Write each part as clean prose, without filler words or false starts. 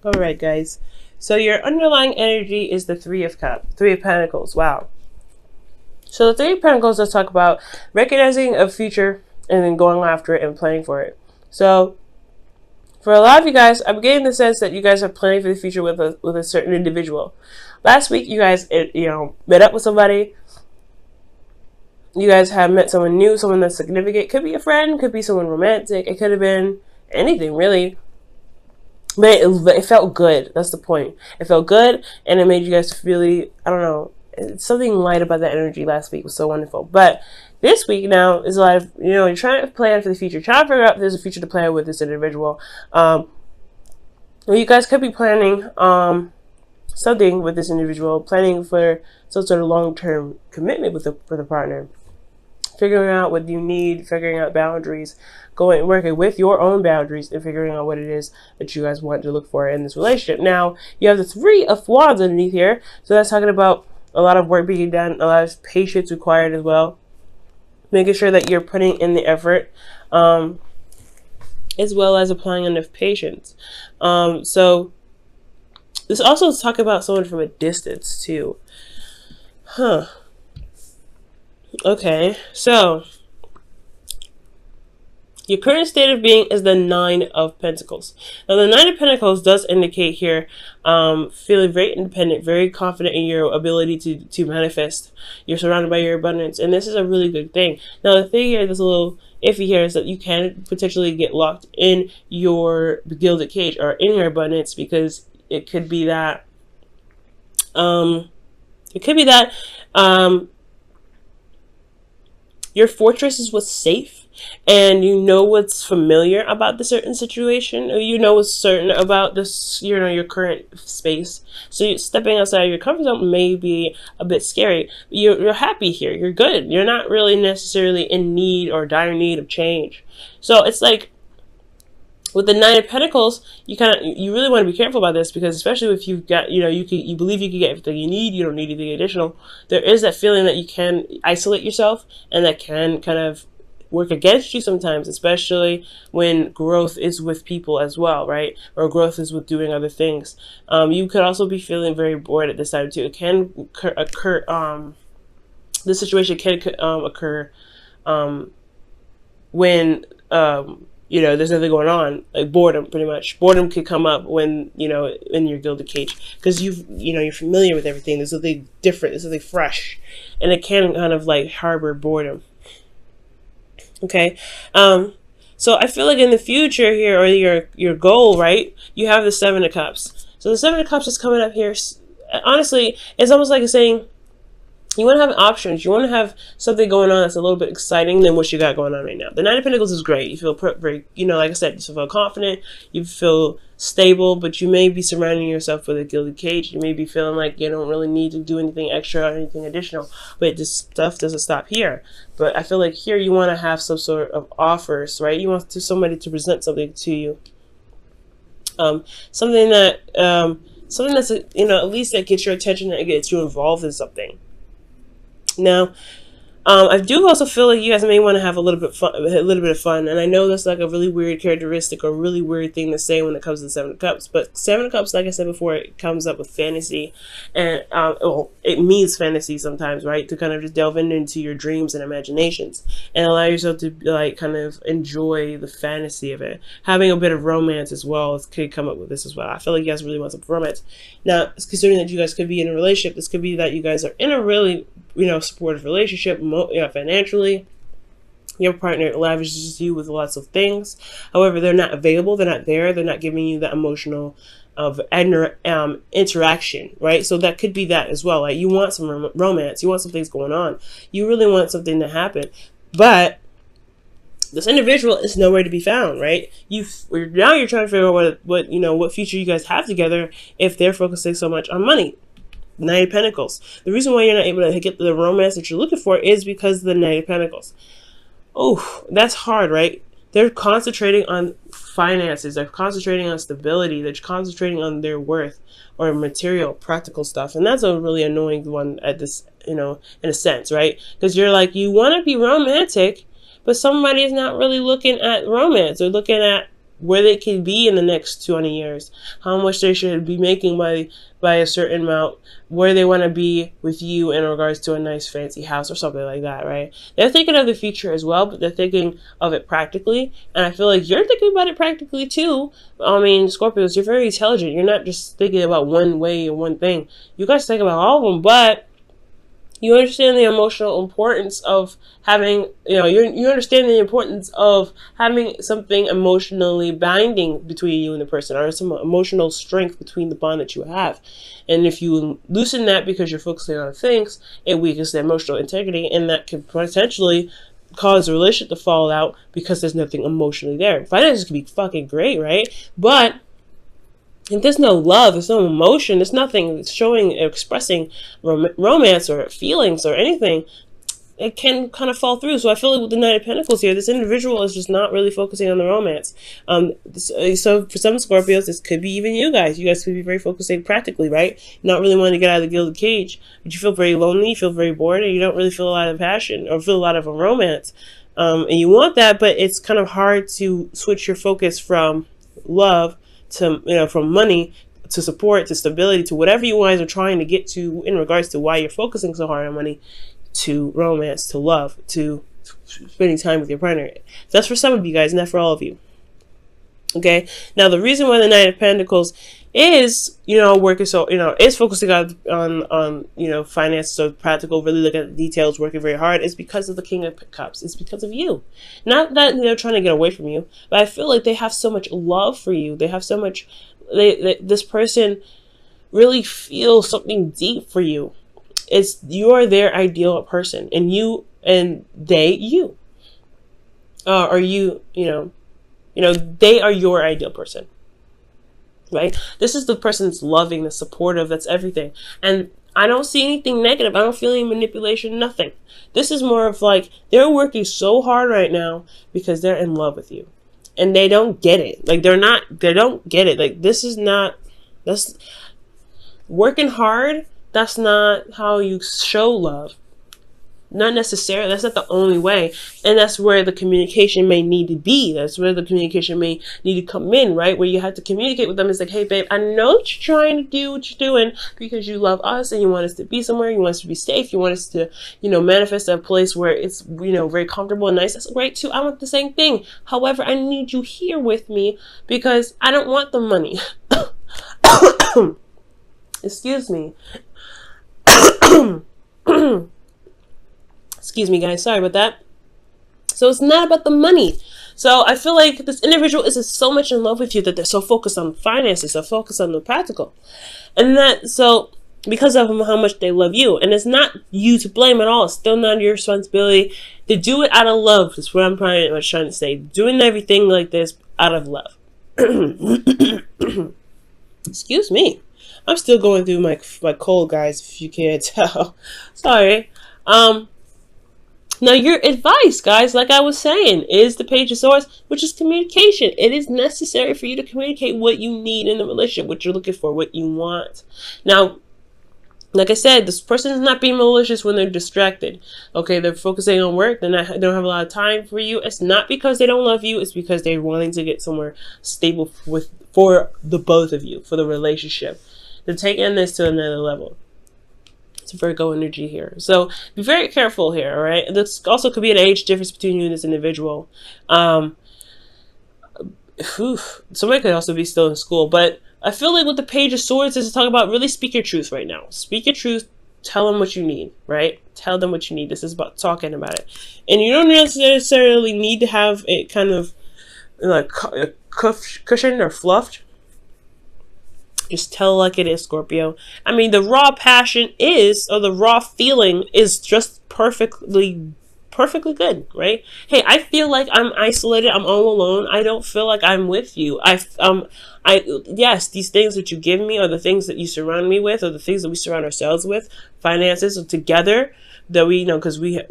All right, guys. So your underlying energy is the Three of Pentacles. Wow. So the Three of Pentacles, let's talk about recognizing a future and then going after it and planning for it. So for a lot of you guys, I'm getting the sense that you guys are planning for the future with a certain individual. Last week, you guys met up with somebody. You guys have met someone new, someone that's significant. Could be a friend, could be someone romantic. It could have been anything really. But it felt good. That's the point. It felt good, and it made you guys really, I don't know, something light about that energy last week was so wonderful. But this week now is a lot of, you're trying to plan for the future, trying to figure out if there's a future to plan with this individual. Well, you guys could be planning something with this individual, planning for some sort of long-term commitment with the partner. Figuring out what you need, figuring out boundaries, working with your own boundaries and figuring out what it is that you guys want to look for in this relationship. Now, you have the Three of Wands underneath here. So that's talking about a lot of work being done, a lot of patience required as well. Making sure that you're putting in the effort, as well as applying enough patience. So this also is talking about someone from a distance too. Okay, so your current state of being is the Nine of Pentacles. Now, the Nine of Pentacles does indicate here feeling very independent, very confident in your ability to manifest. You're surrounded by your abundance, and this is a really good thing. Now, the thing here that's a little iffy here is that you can potentially get locked in your gilded cage or in your abundance, because it could be that your fortress is what's safe, and you know what's familiar about the certain situation, or you know what's certain about this, your current space. So stepping outside of your comfort zone may be a bit scary. You're happy here. You're good. You're not really necessarily in need or dire need of change. So it's like, with the Nine of Pentacles, you really want to be careful about this, because especially if you've got, you believe you can get everything you need, you don't need anything additional. There is that feeling that you can isolate yourself, and that can kind of work against you sometimes, especially when growth is with people as well, right? Or growth is with doing other things. You could also be feeling very bored at this time too. It can occur. This situation can occur when there's nothing going on, like boredom, pretty much. Boredom could come up when, in your gilded cage, because you're familiar with everything. There's something different, there's something fresh, and it can kind of like harbor boredom. Okay. So I feel like in the future here, or your goal, right? You have the Seven of Cups. So the Seven of Cups is coming up here. Honestly, it's almost like it's saying, you want to have options. You want to have something going on that's a little bit exciting than what you got going on right now. The Nine of Pentacles is great. You feel very, like I said, you feel confident. You feel stable, but you may be surrounding yourself with a gilded cage. You may be feeling like you don't really need to do anything extra or anything additional. But this stuff doesn't stop here. But I feel like here you want to have some sort of offers, right? You want somebody to present something to you. Something that's, at least that gets your attention and gets you involved in something. Now, I do also feel like you guys may want to have a little bit of fun, and I know that's like a really weird characteristic or really weird thing to say when it comes to the Seven of Cups. But Seven of Cups, like I said before, it comes up with fantasy, and it means fantasy sometimes, right? To kind of just delve into your dreams and imaginations, and allow yourself to like kind of enjoy the fantasy of it. Having a bit of romance as well could come up with this as well. I feel like you guys really want some romance. Now, considering that you guys could be in a relationship, this could be that you guys are in a really supportive relationship, financially. Your partner lavishes you with lots of things. However, they're not available. They're not there. They're not giving you that emotional interaction, right? So that could be that as well. Like, you want some romance. You want some things going on. You really want something to happen. But this individual is nowhere to be found, right? Now you're trying to figure out what future you guys have together if they're focusing so much on money. Nine of Pentacles. The reason why you're not able to get the romance that you're looking for is because of the Nine of Pentacles. Oh, that's hard, right? They're concentrating on finances. They're concentrating on stability. They're concentrating on their worth or material, practical stuff. And that's a really annoying one at this, in a sense, right? Because you're like, you want to be romantic, but somebody is not really looking at romance. They're looking at where they can be in the next 20 years, how much they should be making by a certain amount, where they want to be with you in regards to a nice fancy house or something like that, right? They're thinking of the future as well, but they're thinking of it practically. And I feel like you're thinking about it practically too. I mean, Scorpios, you're very intelligent. You're not just thinking about one way or one thing. You guys think about all of them, but you understand the emotional importance of having, you understand the importance of having something emotionally binding between you and the person, or some emotional strength between the bond that you have. And if you loosen that because you're focusing on things, it weakens the emotional integrity, and that could potentially cause a relationship to fall out because there's nothing emotionally there. Finances can be fucking great, right? But if there's no love, there's no emotion, there's nothing showing, expressing romance or feelings or anything, it can kind of fall through. So I feel like with the Knight of Pentacles here, this individual is just not really focusing on the romance. So for some Scorpios, this could be even you guys. You guys could be very focusing practically, right? Not really wanting to get out of the gilded cage, but you feel very lonely, you feel very bored, and you don't really feel a lot of passion or feel a lot of a romance. And you want that, but it's kind of hard to switch your focus from love to, from money to support to stability to whatever you guys are trying to get to in regards to why you're focusing so hard on money, to romance, to love, to spending time with your partner. That's for some of you guys, not for all of you. Okay. Now the reason why the Knight of Pentacles is, working so, is focusing on finance, so practical, really looking at the details, working very hard, is because of the King of Cups. It's because of you. Not that they're trying to get away from you, but I feel like they have so much love for you. They have so much, this person really feels something deep for you. You are their ideal person, and you, and they, you. They are your ideal person. Right? This is the person that's loving, that's supportive, that's everything. And I don't see anything negative. I don't feel any manipulation, nothing. This is more of like, they're working so hard right now because they're in love with you. And they don't get it. Like, they don't get it. Like, that's working hard. That's not how you show love. Not necessarily. That's not the only way. And that's where the communication may need to be. That's where the communication may need to come in, right? Where you have to communicate with them. It's like, hey, babe, I know that you're trying to do what you're doing because you love us and you want us to be somewhere. You want us to be safe. You want us to, manifest a place where it's, very comfortable and nice. That's great too. I want the same thing. However, I need you here with me because I don't want the money. Excuse me. Excuse me, guys. Sorry about that. So it's not about the money. So I feel like this individual is so much in love with you that they're so focused on finances, so focused on the practical. And so because of how much they love you. And it's not you to blame at all. It's still not your responsibility to do it out of love. That's what I'm pretty much trying to say. Doing everything like this out of love. Excuse me. I'm still going through my cold, guys, if you can't tell. Sorry. Now, your advice, guys, like I was saying, is the Page of Swords, which is communication. It is necessary for you to communicate what you need in the relationship, what you're looking for, what you want. Now, like I said, this person is not being malicious when they're distracted. Okay, they're focusing on work. They don't have a lot of time for you. It's not because they don't love you. It's because they're wanting to get somewhere stable for the both of you, for the relationship. They're taking this to another level. It's Virgo energy here. So be very careful here, all right? This also could be an age difference between you and this individual. Somebody could also be still in school, but I feel like with the Page of Swords is to talk about really speak your truth right now. Speak your truth. Tell them what you need, right? Tell them what you need. This is about talking about it. And you don't necessarily need to have it kind of like cushioned or fluffed. Just tell like it is, Scorpio. I mean, the raw passion or the raw feeling is just perfectly good, right? Hey, I feel like I'm isolated. I'm all alone. I don't feel like I'm with you. Yes, these things that you give me, or the things that you surround me with, or the things that we surround ourselves with, finances together, that we, because we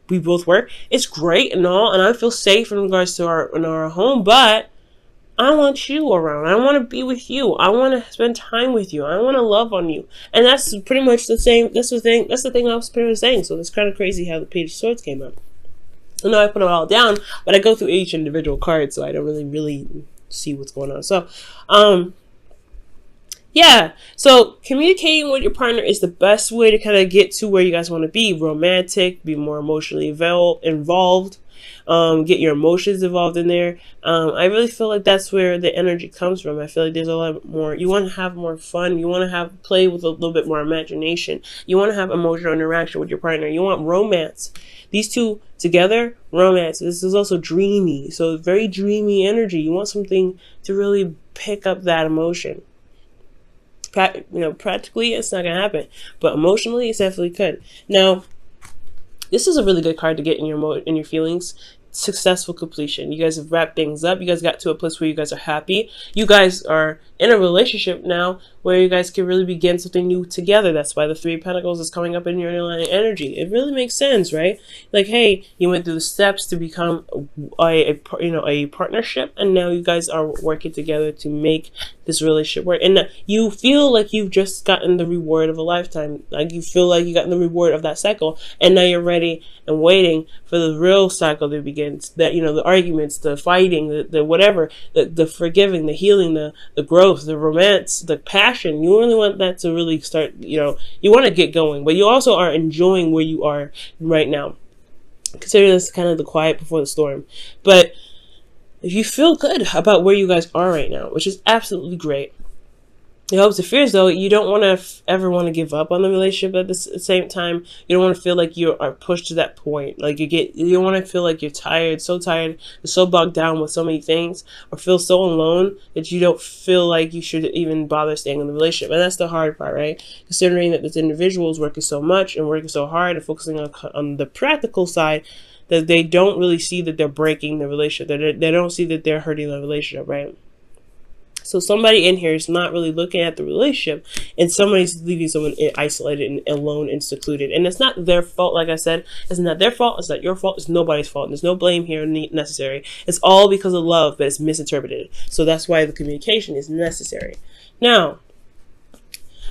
both work. It's great and all, and I feel safe in regards to our home, but I want you around. I want to be with you. I want to spend time with you. I want to love on you. And that's pretty much the same. That's the thing I was pretty much saying. So it's kind of crazy how the Page of Swords came up. I know I put it all down, but I go through each individual card, so I don't really see what's going on. So, yeah. So communicating with your partner is the best way to kind of get to where you guys want to be. Romantic, be more emotionally involved, get your emotions involved in there. I really feel like that's where the energy comes from. I feel like there's a lot more, you want to have more fun. You want to have play with a little bit more imagination. You want to have emotional interaction with your partner. You want romance. These two together, romance. This is also dreamy. So very dreamy energy. You want something to really pick up that emotion. Practically it's not gonna happen, but emotionally it definitely could. Now, this is a really good card to get in your feelings. Successful completion. You guys have wrapped things up. You guys got to a place where you guys are happy. You guys are in a relationship now where you guys can really begin something new together. That's why the Three of Pentacles is coming up in your underlying energy. It really makes sense, right? Like, hey, you went through the steps to become a partnership, and now you guys are working together to make this relationship work. And you feel like you've just gotten the reward of a lifetime. Like you feel like you gotten the reward of that cycle, and now you're ready and waiting for the real cycle to begin. That, the arguments, the fighting, the whatever, the forgiving, the healing, the growth, the romance, the passion. You really want that to really start, you want to get going, but you also are enjoying where you are right now. Consider this kind of the quiet before the storm. But if you feel good about where you guys are right now, which is absolutely great, the hopes and fears, though, you don't want to ever want to give up on the relationship. At the same time, you don't want to feel like you are pushed to that point. Like you don't want to feel like you're tired, so bogged down with so many things, or feel so alone that you don't feel like you should even bother staying in the relationship. And that's the hard part, right? Considering that this individual is working so much and working so hard and focusing on the practical side, that they don't really see that they're breaking the relationship. They don't see that they're hurting the relationship, right? So somebody in here is not really looking at the relationship, and somebody's leaving someone isolated and alone and secluded. And it's not their fault, like I said. It's not their fault. It's not your fault. It's nobody's fault. There's no blame here necessary. It's all because of love, but it's misinterpreted. So that's why the communication is necessary. Now,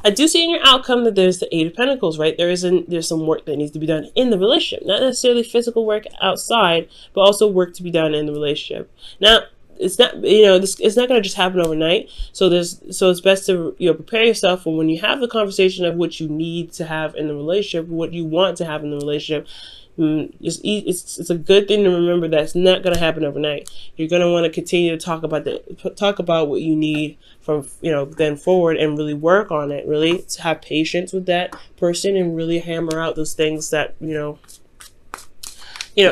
I do see in your outcome that there's the Eight of Pentacles, right? There's some work that needs to be done in the relationship. Not necessarily physical work outside, but also work to be done in the relationship. Now, it's not, it's not going to just happen overnight. So it's best to, prepare yourself for when you have the conversation of what you need to have in the relationship, what you want to have in the relationship. It's a good thing to remember that it's not going to happen overnight. You're going to want to continue to talk about what you need from, then forward, and really work on it, really to have patience with that person and really hammer out those things that,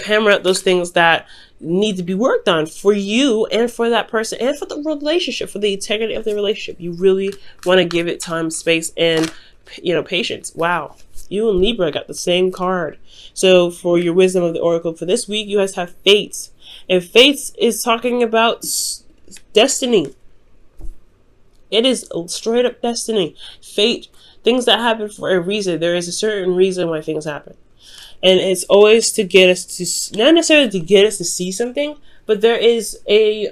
hammer out those things that need to be worked on for you and for that person and for the relationship, for the integrity of the relationship. You really want to give it time, space, and patience. Wow, you and Libra got the same card. So for your wisdom of the oracle for this week, you guys have Fates, and Fates is talking about destiny. It is straight up destiny, fate, things that happen for a reason. There is a certain reason why things happen. And it's always to get us to, not necessarily to get us to see something, but there is a,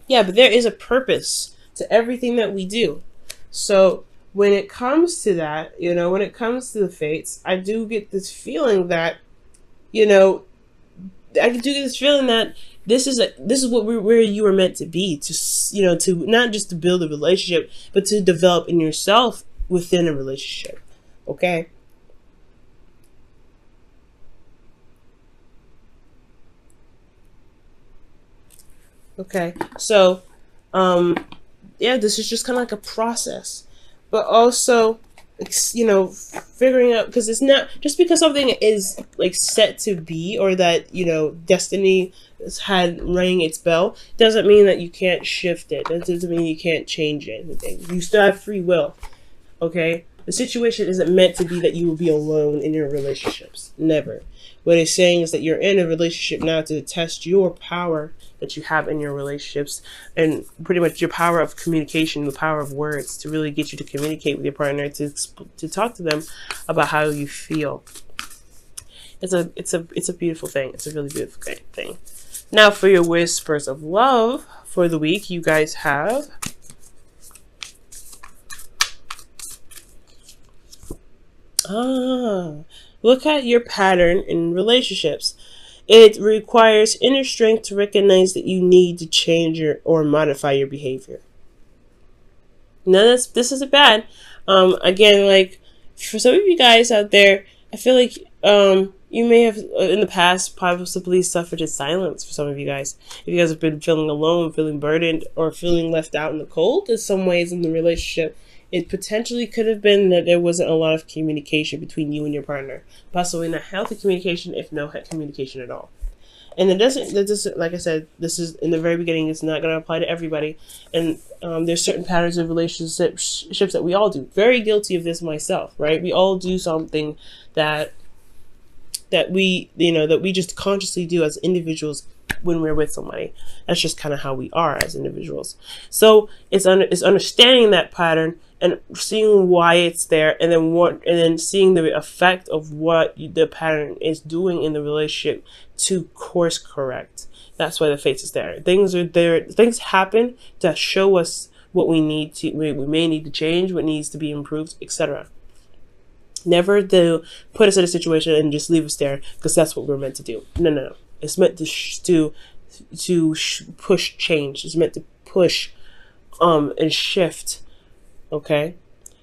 there is a purpose to everything that we do. So when it comes to that, when it comes to the fates, I do get this feeling that, this is where you were meant to be, to not just to build a relationship, but to develop in yourself within a relationship. Okay. Okay, so, this is just kind of like a process, but also, figuring out, because it's not, just because something is, like, set to be, or that, destiny has had rang its bell, doesn't mean that you can't shift it. That doesn't mean you can't change anything. You still have free will, okay? The situation isn't meant to be that you will be alone in your relationships. Never. What it's saying is that you're in a relationship now to test your power that you have in your relationships, and pretty much your power of communication, the power of words, to really get you to communicate with your partner, to talk to them about how you feel. It's a beautiful thing. It's a really beautiful thing. Now for your whispers of love for the week, you guys have look at your pattern in relationships. It requires inner strength to recognize that you need to change or modify your behavior. Now, this isn't bad. Again, like, for some of you guys out there, I feel like you may have in the past possibly suffered in silence. For some of you guys, if you guys have been feeling alone, feeling burdened, or feeling left out in the cold in some ways in the relationship, it potentially could have been that there wasn't a lot of communication between you and your partner. Possibly not healthy communication, if no communication at all. And that doesn't, like I said, this is in the very beginning, it's not going to apply to everybody. And there's certain patterns of relationships that we all do. Very guilty of this myself, right? We all do something that we just consciously do as individuals when we're with somebody. That's just kind of how we are as individuals. So it's understanding that pattern and seeing why it's there, and then seeing the effect of what the pattern is doing in the relationship to course correct. That's why the fates is there. Things are there. Things happen to show us what we may need to change, what needs to be improved, etc. Never to put us in a situation and just leave us there because that's what we're meant to do. No. It's meant to push change. It's meant to push and shift. Okay,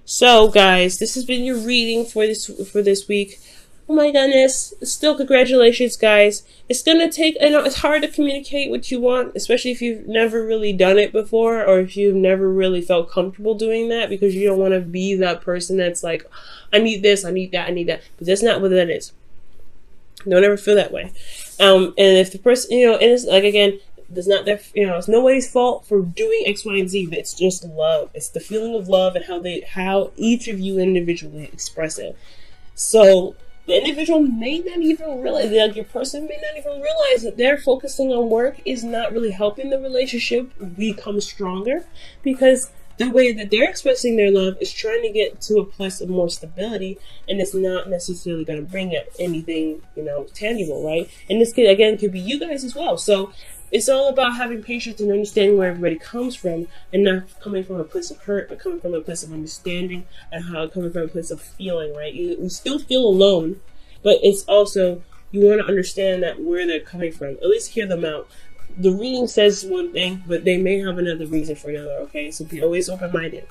so guys, this has been your reading for this week. Oh my goodness! Still, congratulations, guys. It's gonna take. I know it's hard to communicate what you want, especially if you've never really done it before, or if you've never really felt comfortable doing that, because you don't want to be that person that's like, I need this, I need that, I need that. But that's not what that is. Don't ever feel that way. And if the person, and it's like, again, there's not that, it's nobody's fault for doing X, Y, and Z. But it's just love. It's the feeling of love and how each of you individually express it. So the individual may not even realize, like, your person may not even realize that they're focusing on work is not really helping the relationship become stronger, because the way that they're expressing their love is trying to get to a place of more stability, and it's not necessarily going to bring up anything, tangible, right? And this could be you guys as well. So it's all about having patience and understanding where everybody comes from, and not coming from a place of hurt, but coming from a place of understanding, and coming from a place of feeling, right? You still feel alone, but it's also, you want to understand that where they're coming from, at least hear them out. The reading says one thing, but they may have another reason for another, okay? So be always open-minded.